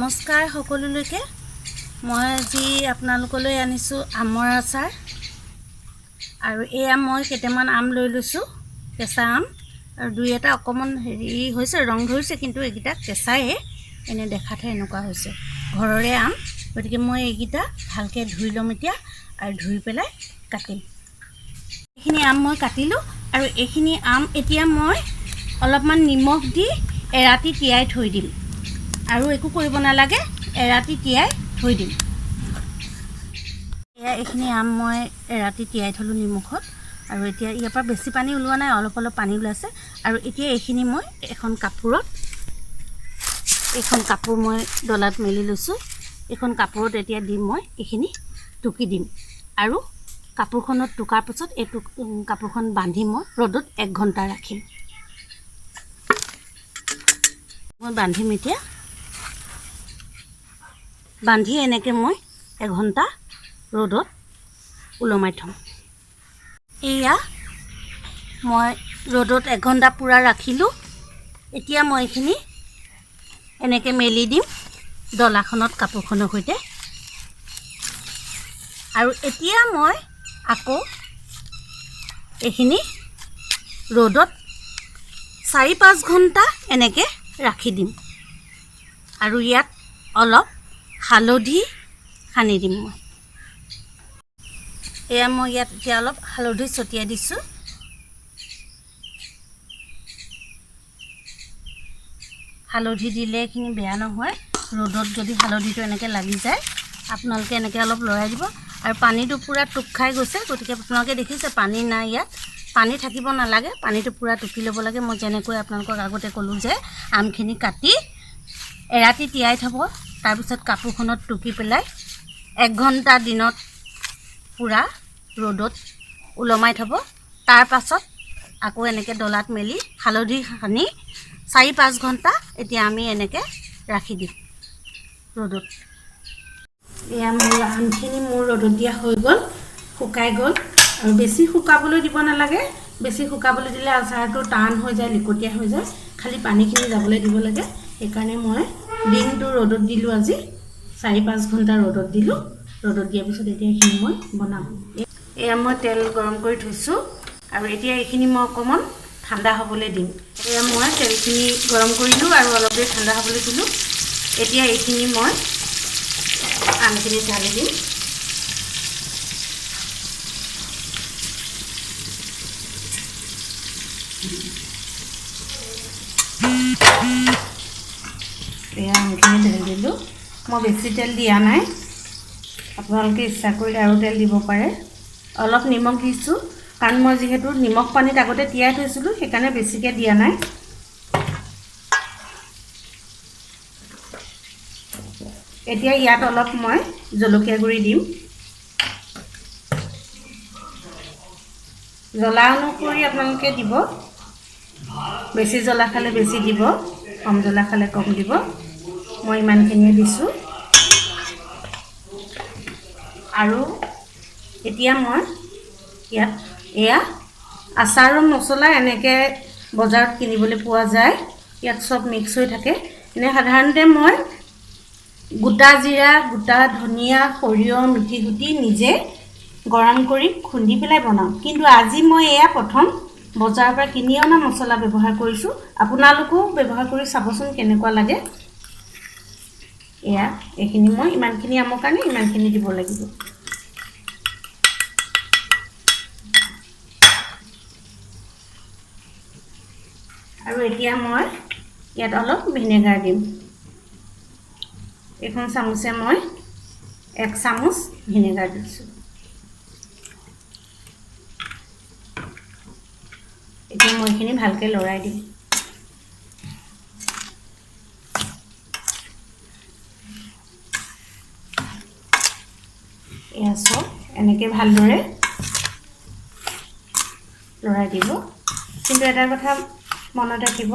নমস্কাৰ সকলোলৈকে মই আজি আপোনালোকলৈ আনিছো আমৰ আচাৰ আৰু এয়া মই কেইটামান আম লৈ লৈছো কেঁচা আম আৰু দুই এটা অকমান হেৰি হৈছে ৰং ধৰিছে কিন্তু এইকিটা কেঁচাই এনে দেখাতে এনেকুৱা হৈছে ঘৰৰে আম গতিকে মই এইকিটা ভালকে ধুই লম এতিয়া আৰু ধুই পেলাই কাটিম এইখিনি আম মই কাটিলো আৰু এইখিনি আম এতিয়া মই অলপমান নিমখ দি এৰাতি তিয়াই থৈ দিম আৰু একো কৰিব নালাগে এৰাতি তিয়াই থৈ দিম এয়া এইখিনি আম মই এৰাতি তিয়াই থলো নিমখত আৰু এতিয়া ইয়াৰ পৰা বেছি পানী ওলোৱা নাই অলপ অলপ পানী ওলাইছে আৰু এতিয়া এইখিনি মই এখন কাপোৰত মই ডলাত মেলি লৈছো এখন কাপোৰত এতিয়া দিম মই এইখিনি টুকি দিম আৰু কাপোৰখনত টুকাৰ পিছত এই কাপোৰখন বান্ধি মই ৰ'দত 1 ঘণ্টা ৰাখিম মই বান্ধিম এতিয়া বান্ধি এনেকে মই 1 ঘণ্টা ৰ'দত উলমাই থম এয়া মই ৰ'দত 1 ঘণ্টা পুৰা ৰাখিলো এতিয়া মই এইখিনি এনেকে মেলি দিম ডলাখনত কাপোৰখনৰ সৈতে আৰু এতিয়া মই আকৌ এইখিনি ৰ'দত 4-5 ঘণ্টা এনেকে ৰাখি দিম আৰু ইয়াত অলপ হালধি সানি দিম মই এয়া মই ইয়াত এতিয়া অলপ হালধি ছটিয়াই দিছো হালধি দিলে এইখিনি বেয়া নহয় ৰ'দত যদি হালধিটো এনেকে লাগি যায় আপোনালোকে এনেকে অলপ লৰাই দিব আৰু পানীটো পুৰা টুক খাই গৈছে গতিকে আপোনালোকে দেখিছে পানী নাই ইয়াত পানী থাকিব নালাগে পানীটো পুৰা টুকি ল'ব লাগে মই যেনেকৈ আপোনালোকক আগতে ক'লো যে আমখিনি কাটি এৰাতি তিয়াই থব তাৰ পিছত কাপোৰখনত টুকি পেলাই 1 ঘণ্টা দিনত পুৰা ৰ'দত উলমাই থব তাৰ পাছত আকৌ এনেকে ডলাত মেলি হালধি সানি 4-5 ঘণ্টা এতিয়া আমি এনেকে ৰাখি দিম ৰ'দত এয়া মোৰ আমখিনি মোৰ ৰ'দত দিয়া হৈ গ'ল শুকাই গ'ল আৰু বেছি শুকাবলৈ দিব নালাগে বেছি শুকাবলৈ দিলে আচাৰটো টান হৈ যায় লিকটিয়া হৈ যায় খালি পানীখিনি যাবলৈ দিব লাগে সেইকাৰণে মই দিনটো ৰ'দত দিলো আজি 4-5 ঘণ্টা ৰ'দত দিলো ৰ'দত দিয়াৰ পিছত এতিয়া এইখিনি মই বনাম এয়া মই তেল গৰম কৰি থৈছো আৰু এতিয়া এইখিনি মই অকমান ঠাণ্ডা হ'বলৈ দিম এয়া মই তেলখিনি গৰম কৰিলো আৰু অলপ দেৰি ঠাণ্ডা হ'বলৈ দিলো এতিয়া এইখিনি মই আমখিনি ঢালি দিম এয়া আমখিনি ঢালি দিলো মই বেছি তেল দিয়া নাই আপোনালোকে ইচ্ছা কৰিলে আৰু তেল দিব পাৰে অলপ নিমখ দিছো কাৰণ মই যেহেতু নিমখ পানীত আগতে তিয়াই থৈছিলো সেইকাৰণে বেছিকৈ দিয়া নাই এতিয়া ইয়াত অলপ মই জলকীয়া গুড়ি দিম জ্বলা অনুসৰি আপোনালোকে দিব বেছি জ্বলা খালে বেছি দিব কম জ্বলা খালে কম দিব মই ইমানখিনি দিছো আৰু এতিয়া মই ইয়াত এয়া আচাৰৰ মছলা এনেকে বজাৰত কিনিবলৈ পোৱা যায় ইয়াত সব মিক্স হৈ থাকে এনে সাধাৰণতে মই গোটা জিৰা গোটা ধনিয়া সৰিয়হ মিঠি গুটি নিজে গৰম কৰি খুন্দি পেলাই বনাওঁ কিন্তু আজি মই এয়া প্ৰথম বজাৰৰ পৰা কিনি অনা মছলা ব্যৱহাৰ কৰিছো আপোনালোকো ব্যৱহাৰ কৰি চাবচোন কেনেকুৱা লাগে এয়া এইখিনি মই ইমানখিনি আমৰ কাৰণে ইমানখিনি দিব লাগিব আৰু এতিয়া মই ইয়াত অলপ ভিনেগাৰ দিম এখন চামুচে মই 1 চামুচ ভিনেগাৰ দিছো এতিয়া মই এইখিনি ভালকে লৰাই দিম এয়া সব এনেকে ভালদৰে লৰাই দিব কিন্তু এটা কথা মনত ৰাখিব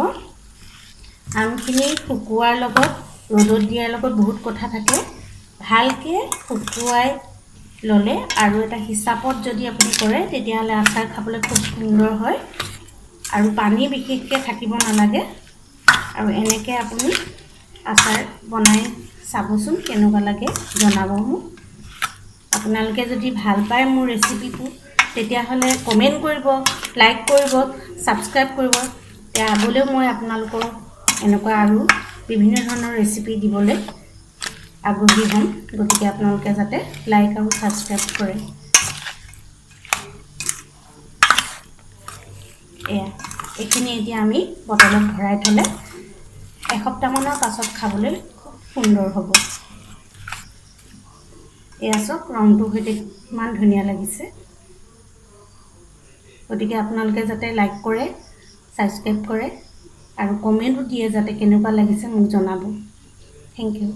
আমখিনি শুকুৱাৰ লগত ৰ'দত দিয়াৰ লগত বহুত কথা থাকে ভালকে শুকুৱাই ললে আৰু এটা হিচাপত যদি আপুনি কৰে তেতিয়াহলে আচাৰ খাবলৈ খুব সুন্দৰ হয় আৰু পানী বিশেষকৈ থাকিব নালাগে আৰু এনেকে আপুনি আচাৰ বনাই চাবচোন কেনেকুৱা লাগে জনাব মোক আপোনালোকে যদি ভাল পায় মোৰ ৰেচিপিটো তেতিয়াহ'লে কমেণ্ট কৰিব লাইক কৰিব সাবস্ক্ৰাইব কৰিব তেতিয়া আগলৈও মই আপোনালোকৰ এনেকুৱা আৰু বিভিন্ন ধৰণৰ ৰেচিপি দিবলৈ আগ্ৰহী হ'ম গতিকে আপোনালোকে যাতে লাইক আৰু সাবস্ক্ৰাইব কৰে এইখিনি এতিয়া আমি বটলত ভৰাই থলে এসপ্তাহমানৰ পাছত খাবলৈ খুব সুন্দৰ হ'ব এয়া চক ৰংটো হইতে ইমান ধুনীয়া লাগিছে গতিকে আপোনালোকে যাতে লাইক কৰে সাবস্ক্ৰাইব কৰে আৰু কমেন্টও দিয়ে যাতে কেনেকুৱা লাগিছে মোক জনাব থ্যাংক ইউ